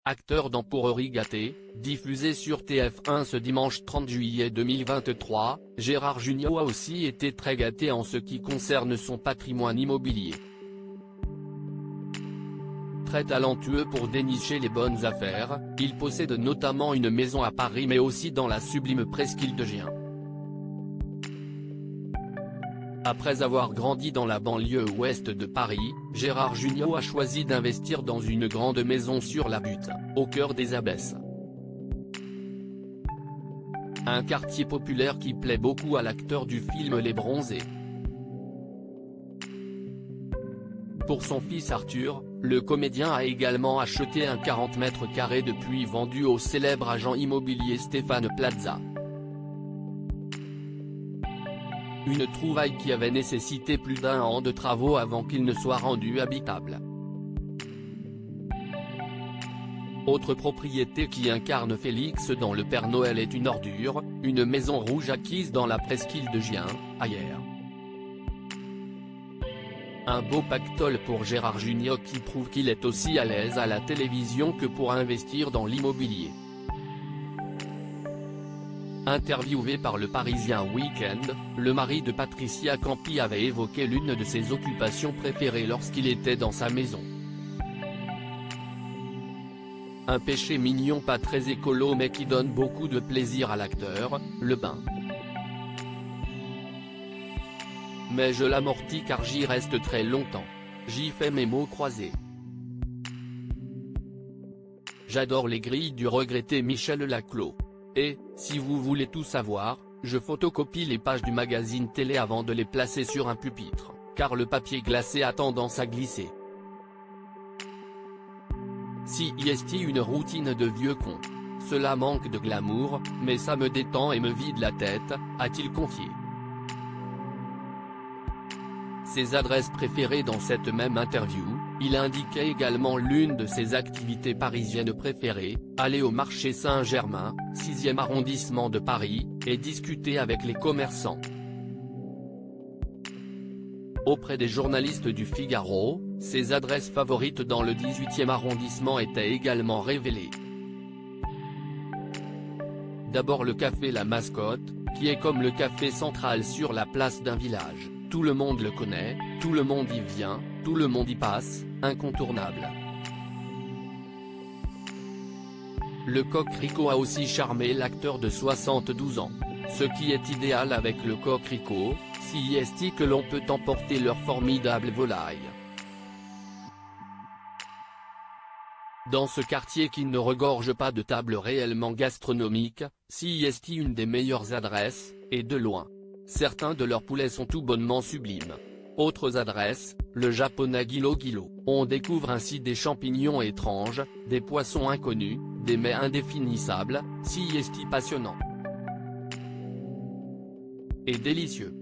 acteur dans Pourri gâté, diffusé sur TF1 ce dimanche 30 juillet 2023, Gérard Jugnot a aussi été très gâté en ce qui concerne son patrimoine immobilier. Très talentueux pour dénicher les bonnes affaires, il possède notamment une maison à Paris mais aussi dans la sublime presqu'île de Gien. Après avoir grandi dans la banlieue ouest de Paris, Gérard Jugnot a choisi d'investir dans une grande maison sur la Butte, au cœur des Abbesses. Un quartier populaire qui plaît beaucoup à l'acteur du film Les Bronzés. Pour son fils Arthur, le comédien a également acheté un 40 mètres carrés depuis vendu au célèbre agent immobilier Stéphane Plaza. Une trouvaille qui avait nécessité plus d'1 an de travaux avant qu'il ne soit rendu habitable. Autre propriété qui incarne Félix dans Le Père Noël est une ordure, une maison rouge acquise dans la presqu'île de Gien, ailleurs. Un beau pactole pour Gérard Jugnot qui prouve qu'il est aussi à l'aise à la télévision que pour investir dans l'immobilier. Interviewé par le Parisien Week-end, le mari de Patricia Campi avait évoqué l'une de ses occupations préférées lorsqu'il était dans sa maison. Un péché mignon pas très écolo mais qui donne beaucoup de plaisir à l'acteur, le bain. Mais je l'amortis car j'y reste très longtemps. J'y fais mes mots croisés. J'adore les grilles du regretté Michel Laclos. Et, si vous voulez tout savoir, je photocopie les pages du magazine télé avant de les placer sur un pupitre, car le papier glacé a tendance à glisser. Si est une routine de vieux con. Cela manque de glamour, mais ça me détend et me vide la tête, a-t-il confié. Ses adresses préférées dans cette même interview, il indiquait également l'une de ses activités parisiennes préférées, aller au marché Saint-Germain, 6e arrondissement de Paris, et discuter avec les commerçants. Auprès des journalistes du Figaro, ses adresses favorites dans le 18e arrondissement étaient également révélées. D'abord le café La Mascotte, qui est comme le café central sur la place d'un village. Tout le monde le connaît, tout le monde y vient, tout le monde y passe, incontournable. Le Coquelicot a aussi charmé l'acteur de 72 ans. Ce qui est idéal avec le Coquelicot, c'est que l'on peut emporter leur formidable volaille. Dans ce quartier qui ne regorge pas de tables réellement gastronomiques, c'est une des meilleures adresses, et de loin. Certains de leurs poulets sont tout bonnement sublimes. Autres adresses, le japonais Guilo Guilo. On découvre ainsi des champignons étranges, des poissons inconnus, des mets indéfinissables, c'est passionnant. Et délicieux.